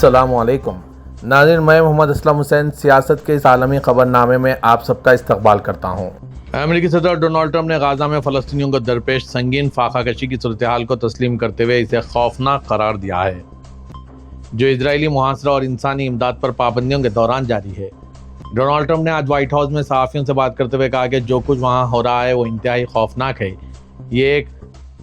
السلام علیکم ناظرین، میں محمد اسلم حسین سیاست کے اس عالمی خبر نامے میں آپ سب کا استقبال کرتا ہوں۔ امریکی صدر ڈونلڈ ٹرمپ نے غزہ میں فلسطینیوں کو درپیش سنگین فاقہ کشی کی صورتحال کو تسلیم کرتے ہوئے اسے خوفناک قرار دیا ہے، جو اسرائیلی محاصرہ اور انسانی امداد پر پابندیوں کے دوران جاری ہے۔ ڈونلڈ ٹرمپ نے آج وائٹ ہاؤس میں صحافیوں سے بات کرتے ہوئے کہا کہ جو کچھ وہاں ہو رہا ہے وہ انتہائی خوفناک ہے، یہ ایک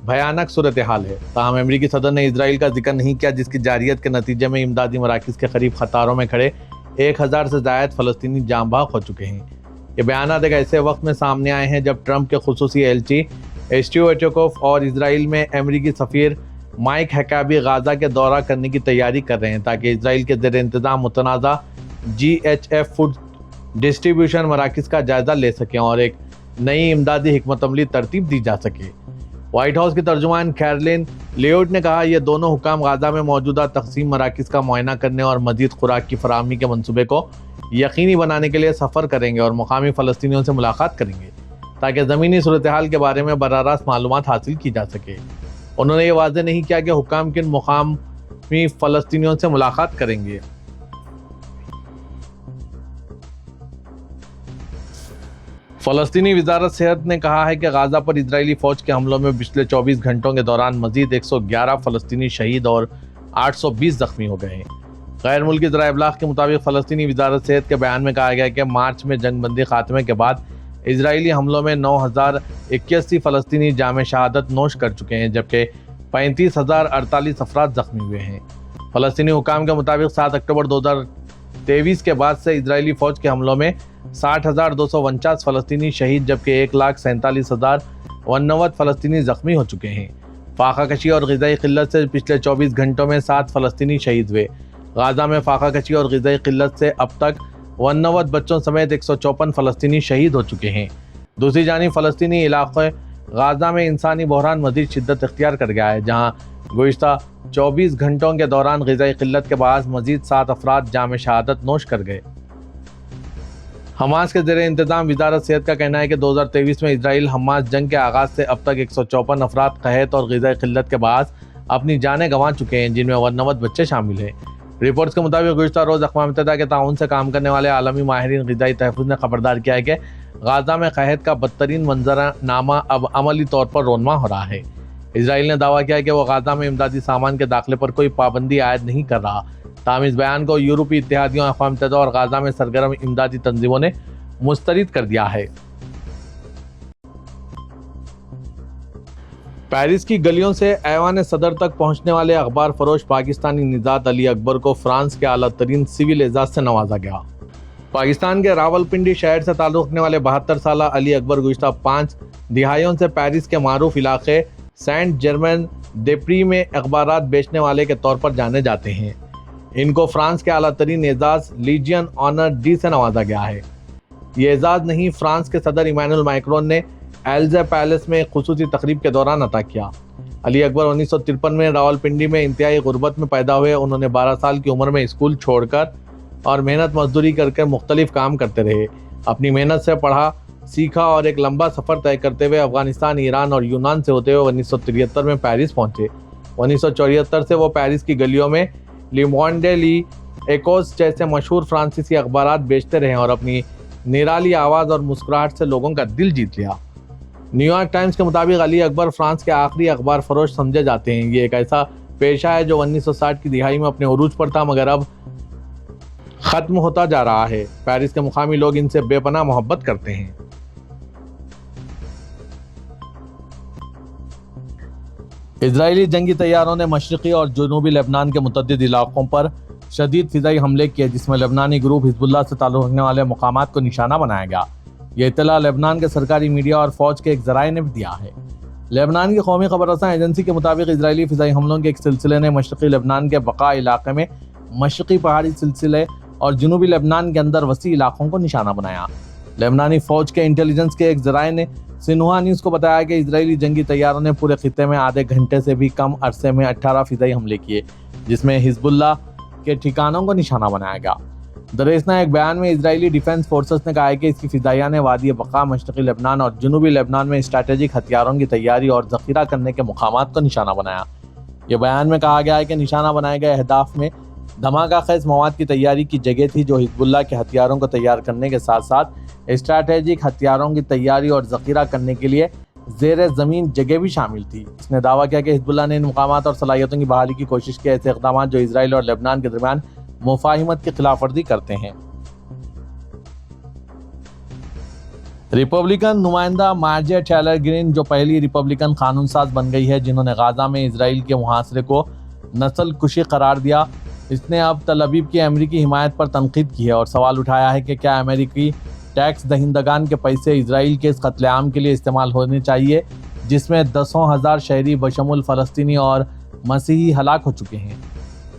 بھیانک صورتحال ہے۔ تاہم امریکی صدر نے اسرائیل کا ذکر نہیں کیا، جس کی جارحیت کے نتیجے میں امدادی مراکز کے قریب قطاروں میں کھڑے 1000 سے زائد فلسطینی جاں بحق ہو چکے ہیں۔ یہ بیانات ایک ایسے وقت میں سامنے آئے ہیں جب ٹرمپ کے خصوصی ایلچی اسٹیو ویٹکوف اور اسرائیل میں امریکی سفیر مائک ہکابی غزہ کے دورہ کرنے کی تیاری کر رہے ہیں تاکہ اسرائیل کے زیر انتظام متنازع GHF فوڈ ڈسٹریبیوشن مراکز کا جائزہ لے سکیں اور ایک نئی امدادی حکمت عملی ترتیب دی جا سکے۔ وائٹ ہاؤس کی ترجمان کیرولین لیوٹ نے کہا یہ دونوں حکام غزہ میں موجودہ تقسیم مراکز کا معائنہ کرنے اور مزید خوراک کی فراہمی کے منصوبے کو یقینی بنانے کے لیے سفر کریں گے اور مقامی فلسطینیوں سے ملاقات کریں گے تاکہ زمینی صورتحال کے بارے میں براہ راست معلومات حاصل کی جا سکے۔ انہوں نے یہ واضح نہیں کیا کہ حکام کن مقامی فلسطینیوں سے ملاقات کریں گے۔ فلسطینی وزارت صحت نے کہا ہے کہ غزہ پر اسرائیلی فوج کے حملوں میں پچھلے 24 گھنٹوں کے دوران مزید 111 فلسطینی شہید اور 820 زخمی ہو گئے ہیں۔ غیر ملکی ذرائع ابلاغ کے مطابق فلسطینی وزارت صحت کے بیان میں کہا گیا کہ مارچ میں جنگ بندی خاتمے کے بعد اسرائیلی حملوں میں 9081 فلسطینی جام شہادت نوش کر چکے ہیں، جبکہ 35048 افراد زخمی ہوئے ہیں۔ فلسطینی حکام کے مطابق 7 اکتوبر 2023 کے بعد سے اسرائیلی فوج کے حملوں میں 60,249 فلسطینی شہید جبکہ 1,47,089 فلسطینی زخمی ہو چکے ہیں۔ فاقہ کشی اور غذائی قلت سے پچھلے 24 گھنٹوں میں 7 فلسطینی شہید ہوئے۔ غزہ میں فاقہ کشی اور غذائی قلت سے اب تک 89 بچوں سمیت 154 فلسطینی شہید ہو چکے ہیں۔ دوسری جانب فلسطینی علاقے غزہ میں انسانی بحران مزید شدت اختیار کر گیا ہے، جہاں گزشتہ 24 گھنٹوں کے دوران غذائی قلت کے باعث مزید 7 افراد جام شہادت نوش کر گئے۔ حماس کے زیر انتظام وزارت صحت کا کہنا ہے کہ 2023 میں اسرائیل حماس جنگ کے آغاز سے اب تک 154 افراد قحط اور غذائی قلت کے باعث اپنی جانیں گنوا چکے ہیں، جن میں 89 بچے شامل ہیں۔ رپورٹس کے مطابق گزشتہ روز اقوام متحدہ کے تعاون سے کام کرنے والے عالمی ماہرین غذائی تحفظ نے خبردار کیا ہے کہ غزہ میں قحط کا بدترین منظرنامہ اب عملی طور پر رونما ہو رہا ہے۔ اسرائیل نے دعویٰ کیا ہے کہ وہ غزہ میں امدادی سامان کے داخلے پر کوئی پابندی عائد نہیں کر رہا، تاہم اس بیان کو یورپی اتحادیوں، اقوام متحدہ اور غزہ میں سرگرم امدادی تنظیموں نے مسترد کر دیا ہے۔ پیرس کی گلیوں سے ایوان صدر تک پہنچنے والے اخبار فروش پاکستانی نژاد علی اکبر کو فرانس کے اعلیٰ ترین سول اعزاز سے نوازا گیا۔ پاکستان کے راولپنڈی شہر سے تعلق رکھنے والے 72 سالہ علی اکبر گزشتہ 5 دہائیوں سے پیرس کے معروف علاقے سینٹ جرمین دیپری میں اخبارات بیچنے والے کے طور پر جانے جاتے ہیں۔ ان کو فرانس کے اعلیٰ ترین اعزاز لیجین آنر ڈی سے نوازا گیا ہے۔ یہ اعزاز نہیں فرانس کے صدر ایمانوئل میکرون نے ایلزے پیلس میں ایک خصوصی تقریب کے دوران عطا کیا۔ علی اکبر 1953 میں راولپنڈی میں انتہائی غربت میں پیدا ہوئے۔ انہوں نے 12 سال کی عمر میں اسکول چھوڑ کر اور محنت مزدوری کر کے مختلف کام کرتے رہے۔ اپنی محنت سے پڑھا سیکھا اور ایک لمبا سفر طے کرتے ہوئے افغانستان، ایران اور یونان سے ہوتے ہوئے 1973 میں پیرس پہنچے۔ 1974 سے وہ پیرس کی گلیوں میں لی مونڈے، لی ایکوس جیسے مشہور فرانسیسی اخبارات بیچتے رہے اور اپنی نرالی آواز اور مسکراہٹ سے لوگوں کا دل جیت لیا۔ نیو یارک ٹائمز کے مطابق علی اکبر فرانس کے آخری اخبار فروش سمجھے جاتے ہیں۔ یہ ایک ایسا پیشہ ہے جو 1960 کی دہائی میں اپنے عروج پر تھا مگر اب ختم ہوتا جا رہا ہے۔ پیرس کے مقامی لوگ ان سے بے پناہ محبت کرتے ہیں۔ اسرائیلی جنگی طیاروں نے مشرقی اور جنوبی لبنان کے متعدد علاقوں پر شدید فضائی حملے کیے، جس میں لبنانی گروپ حزب اللہ سے تعلق رکھنے والے مقامات کو نشانہ بنایا گیا۔ یہ اطلاع لبنان کے سرکاری میڈیا اور فوج کے ایک ذرائع نے بھی دیا ہے۔ لبنان کی قومی خبر رساں ایجنسی کے مطابق اسرائیلی فضائی حملوں کے ایک سلسلے نے مشرقی لبنان کے بقا علاقے میں مشرقی پہاڑی سلسلے اور جنوبی لبنان کے اندر وسیع علاقوں کو نشانہ بنایا۔ لبنانی فوج کے انٹیلیجنس کے ایک ذرائع نے سنہوا نیوز کو بتایا کہ اسرائیلی جنگی طیاروں نے پورے خطے میں آدھے گھنٹے سے بھی کم عرصے میں 18 فضائی حملے کیے، جس میں حزب اللہ کے ٹھکانوں کو نشانہ بنایا گیا۔ دراصل ایک بیان میں اسرائیلی ڈیفنس فورسز نے کہا ہے کہ اس کی فضائیہ نے وادی بقا، مشرقی لبنان اور جنوبی لبنان میں اسٹریٹجک ہتھیاروں کی تیاری اور ذخیرہ کرنے کے مقامات کو نشانہ بنایا۔ یہ بیان میں کہا گیا ہے کہ نشانہ بنائے گئے اہداف میں دھماکہ خیز مواد کی تیاری کی جگہ تھی جو حزب اللہ کے ہتھیاروں کو تیار کرنے کے ساتھ ساتھ اسٹریٹجک ہتھیاروں کی تیاری اور ذخیرہ کرنے کے لیے زیر زمین جگہ بھی شامل تھی۔ اس نے دعویٰ کیا کہ حزب اللہ نے ان مقامات اور صلاحیتوں کی بحالی کی کوشش کی ایسے اقدامات جو اسرائیل اور لبنان کے درمیان مفاہمت کی خلاف ورزی کرتے ہیں۔ ریپبلکن نمائندہ مارجٹ ٹیلر گرین جو پہلی ریپبلکن قانون ساز بن گئی ہے جنہوں نے غزہ میں اسرائیل کے محاصرے کو نسل کشی قرار دیا، اس نے اب تل ابیب کی امریکی حمایت پر تنقید کی ہے اور سوال اٹھایا ہے کہ کیا امریکی ٹیکس دہندگان کے پیسے اسرائیل کے اس قتل عام کے لیے استعمال ہونے چاہیے جس میں دسوں ہزار شہری بشمول فلسطینی اور مسیحی ہلاک ہو چکے ہیں۔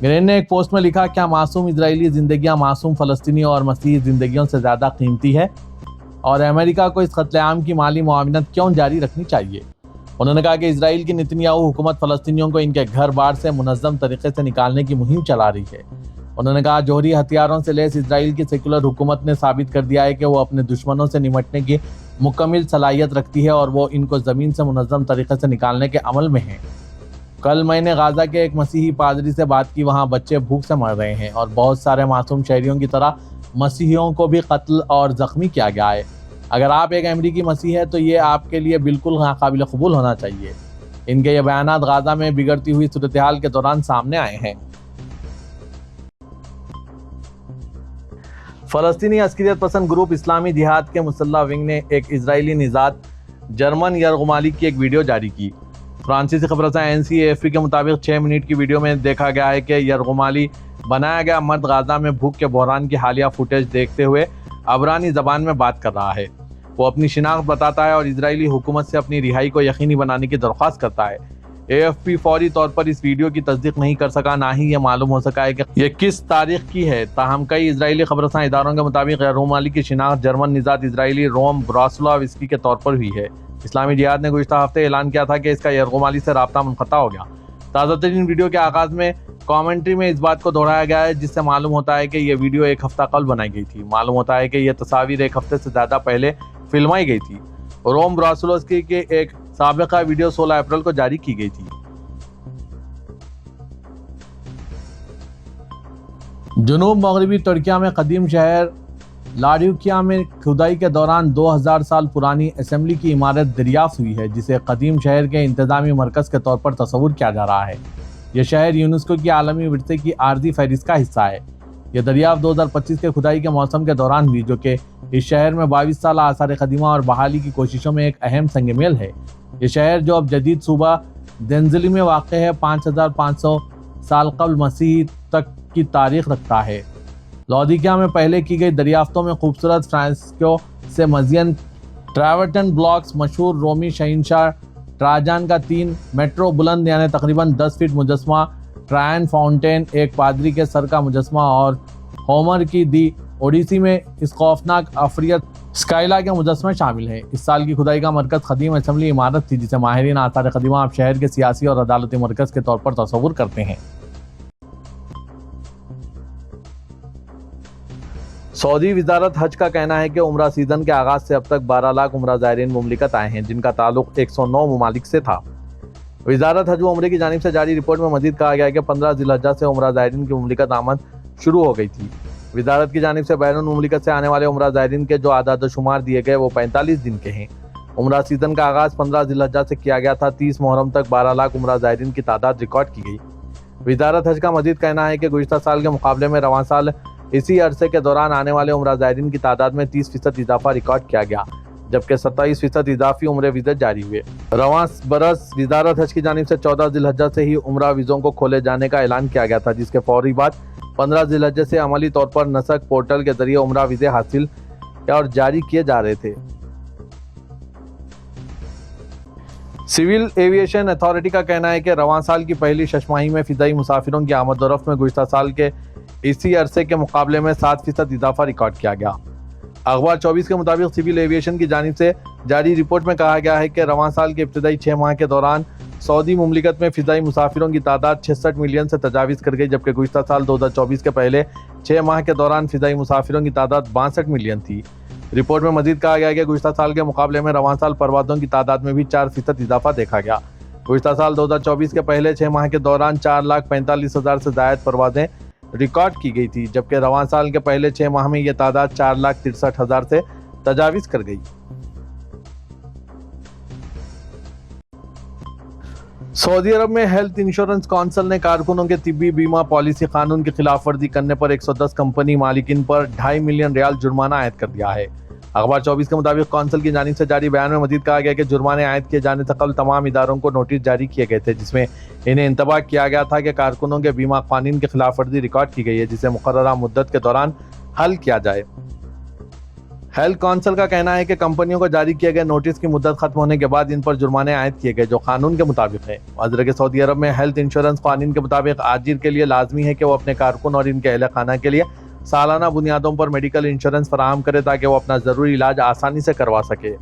گرین نے ایک پوسٹ میں لکھا، کیا معصوم اسرائیلی زندگیاں معصوم فلسطینی اور مسیحی زندگیوں سے زیادہ قیمتی ہے اور امریکہ کو اس قتل عام کی مالی معاونت کیوں جاری رکھنی چاہیے؟ انہوں نے کہا کہ اسرائیل کی نتنیاہو حکومت فلسطینیوں کو ان کے گھر بار سے منظم طریقے سے نکالنے کی مہم چلا رہی ہے۔ انہوں نے کہا جوہری ہتھیاروں سے لیس اسرائیل کی سیکولر حکومت نے ثابت کر دیا ہے کہ وہ اپنے دشمنوں سے نمٹنے کی مکمل صلاحیت رکھتی ہے اور وہ ان کو زمین سے منظم طریقے سے نکالنے کے عمل میں ہے۔ کل میں نے غزہ کے ایک مسیحی پادری سے بات کی، وہاں بچے بھوک سے مر رہے ہیں اور بہت سارے معصوم شہریوں کی طرح مسیحیوں کو بھی قتل اور زخمی کیا گیا ہے۔ اگر آپ ایک امریکی مسیحی ہیں تو یہ آپ کے لیے بالکل قابل قبول ہونا چاہیے۔ ان کے یہ بیانات غزہ میں بگڑتی ہوئی صورتحال کے دوران سامنے آئے ہیں۔ فلسطینی عسکریت پسند گروپ اسلامی جہاد کے مسلح ونگ نے ایک اسرائیلی نژاد جرمن یرغمالی کی ایک ویڈیو جاری کی۔ فرانسیسی خبر رساں NCAFP کے مطابق 6 منٹ کی ویڈیو میں دیکھا گیا ہے کہ یرغمالی بنایا گیا مرد غزہ میں بھوک کے بحران کی حالیہ فوٹیج دیکھتے ہوئے عبرانی زبان میں بات کر رہا ہے۔ وہ اپنی شناخت بتاتا ہے اور اسرائیلی حکومت سے اپنی رہائی کو یقینی بنانے کی درخواست کرتا ہے۔ AFP فوری طور پر اس ویڈیو کی تصدیق نہیں کر سکا، نہ ہی یہ معلوم ہو سکا ہے کہ یہ کس تاریخ کی ہے، تاہم کئی اسرائیلی خبر رساں اداروں کے مطابق یرغمالی کی شناخت جرمن نژاد اسرائیلی روم براسلاوسکی کے طور پر ہوئی ہے۔ اسلامی جہاد نے گزشتہ ہفتے اعلان کیا تھا کہ اس کا یرغمالی سے رابطہ منقطع ہو گیا۔ تازہ ترین ویڈیو کے آغاز میں کامنٹری میں اس بات کو دہرایا گیا ہے جس سے معلوم ہوتا ہے کہ یہ ویڈیو ایک ہفتہ قبل بنائی گئی تھی۔ معلوم ہوتا ہے کہ یہ تصاویر ایک ہفتے سے زیادہ پہلے فلمائی گئی تھی۔ روم براسلاوسکی کے ایک سابقہ ویڈیو 16 اپریل کو جاری کی گئی تھی۔ جنوب مغربی ترکیہ میں قدیم شہر لاڈیوکیا میں کھدائی کے دوران 2000 سال پرانی اسمبلی کی عمارت دریافت ہوئی ہے جسے قدیم شہر کے انتظامی مرکز کے طور پر تصور کیا جا رہا ہے۔ یہ شہر یونیسکو کی عالمی ورثے کی عارضی فہرست کا حصہ ہے۔ یہ دریافت 2025 کے کھدائی کے موسم کے دوران ہوئی جو کہ اس شہر میں 22 سالہ آثار قدیمہ اور بحالی کی کوششوں میں ایک اہم سنگ میل ہے۔ یہ شہر جو اب جدید صوبہ دنزلی میں واقع ہے 5500 سال قبل مسیح تک کی تاریخ رکھتا ہے۔ لاڈیوکیا میں پہلے کی گئی دریافتوں میں خوبصورت فرانسکو سے مزین ٹراورٹن بلاکس، مشہور رومی شہنشاہ ٹراجان کا 3 میٹروں بلند یعنی تقریباً 10 فٹ مجسمہ، ٹرائن فاؤنٹین، ایک پادری کے سر کا مجسمہ اور ہومر کی دی اوڈیسی میں اس خوفناک عفریت اسکائلا کے مجسمے شامل ہیں۔ اس سال کی کھدائی کا مرکز قدیم اسمبلی عمارت تھی جسے ماہرین آثار قدیمہ اب شہر کے سیاسی اور عدالتی مرکز کے طور پر تصور کرتے ہیں۔ سعودی وزارت حج کا کہنا ہے کہ عمرہ سیزن کے آغاز سے اب تک 12 لاکھ عمرہ زائرین مملکت آئے ہیں جن کا تعلق 109 ممالک سے تھا۔ وزارت حج و عمرے کی جانب سے جاری رپورٹ میں مزید کہا گیا ہے کہ 15 ذی الحجہ سے عمرہ زائرین کی مملکت آمد شروع ہو گئی تھی۔ وزارت کی جانب سے بیرون مملکت سے آنے والے عمرہ زائرین کے جو اعداد و شمار دیے گئے وہ 45 دن کے ہیں۔ عمرہ سیزن کا آغاز 15 ذی الحجہ سے کیا گیا تھا۔ 30 محرم تک 12 لاکھ عمرہ زائرین کی تعداد ریکارڈ کی گئی۔ وزارت حج کا مزید کہنا ہے کہ گزشتہ سال کے مقابلے میں رواں سال اسی عرصے کے دوران آنے والے عمرہ زائرین کی تعداد میں 30% اضافہ ریکارڈ کیا گیا جبکہ 27% اضافی عمرے ویزے جاری ہوئے۔ رواں برس وزارت حج کی جانب سے 14 ذی الحجہ سے ہی عمرہ ویزوں کو کھولے جانے کا اعلان کیا گیا تھا جس کے فوری بعد 15 ذی الحجہ سے عملی طور پر نسک پورٹل کے ذریعے عمرہ ویزے حاصل اور جاری کیے جا رہے تھے۔ سول ایویشن اتھارٹی کا کہنا ہے کہ رواں سال کی پہلی شش ماہی میں فضائی مسافروں کی آمد و رفت میں گزشتہ سال کے اسی عرصے کے مقابلے میں 7% اضافہ ریکارڈ کیا گیا۔ اخبار 24 کے مطابق سول ایویشن کی جانب سے جاری رپورٹ میں کہا گیا ہے کہ رواں سال کے ابتدائی 6 ماہ کے دوران سعودی مملکت میں فضائی مسافروں کی تعداد 66 ملین سے تجاوز کر گئی جبکہ گزشتہ سال 2024 کے پہلے 6 ماہ کے دوران فضائی مسافروں کی تعداد 62 ملین تھی۔ رپورٹ میں مزید کہا گیا ہے کہ گزشتہ سال کے مقابلے میں رواں سال پروازوں کی تعداد میں بھی 4% اضافہ دیکھا گیا۔ گزشتہ سال 2024 کے پہلے 6 ماہ کے دوران 4,45,000 سے زائد پروازیں ریکارڈ کی گئی تھی، جبکہ رواں سال کے پہلے 6 ماہ میں یہ تعداد 4,63,000 سے تجاوز کر گئی۔ سعودی عرب میں ہیلتھ انشورنس کونسل نے کارکنوں کے طبی بیمہ پالیسی قانون کی خلاف ورزی کرنے پر 110 کمپنی مالکین پر 2.5 ملین ریال جرمانہ عائد کر دیا ہے۔ اخبار 24 کے مطابق کونسل کی جانب سے جاری بیان میں مزید کہا گیا کہ جرمانے عائد کیے جانے سے قبل تمام اداروں کو نوٹس جاری کیے گئے تھے، جس میں انہیں انتباہ کیا گیا تھا کہ کارکنوں کے بیمہ قوانین کی خلاف ورزی ریکارڈ کی گئی ہے، جسے مقررہ مدت کے دوران حل کیا جائے۔ ہیلتھ کونسل کا کہنا ہے کہ کمپنیوں کو جاری کیے گئے نوٹس کی مدت ختم ہونے کے بعد ان پر جرمانے عائد کیے گئے، جو قانون کے مطابق ہے۔ وزیر سعودی عرب میں ہیلتھ انشورنس قوانین کے مطابق آجر کے لیے لازمی ہے کہ وہ اپنے کارکن اور ان کے اہل خانہ کے لیے سالانہ بنیادوں پر میڈیکل انشورنس فراہم کرے تاکہ وہ اپنا ضروری علاج آسانی سے کروا سکے۔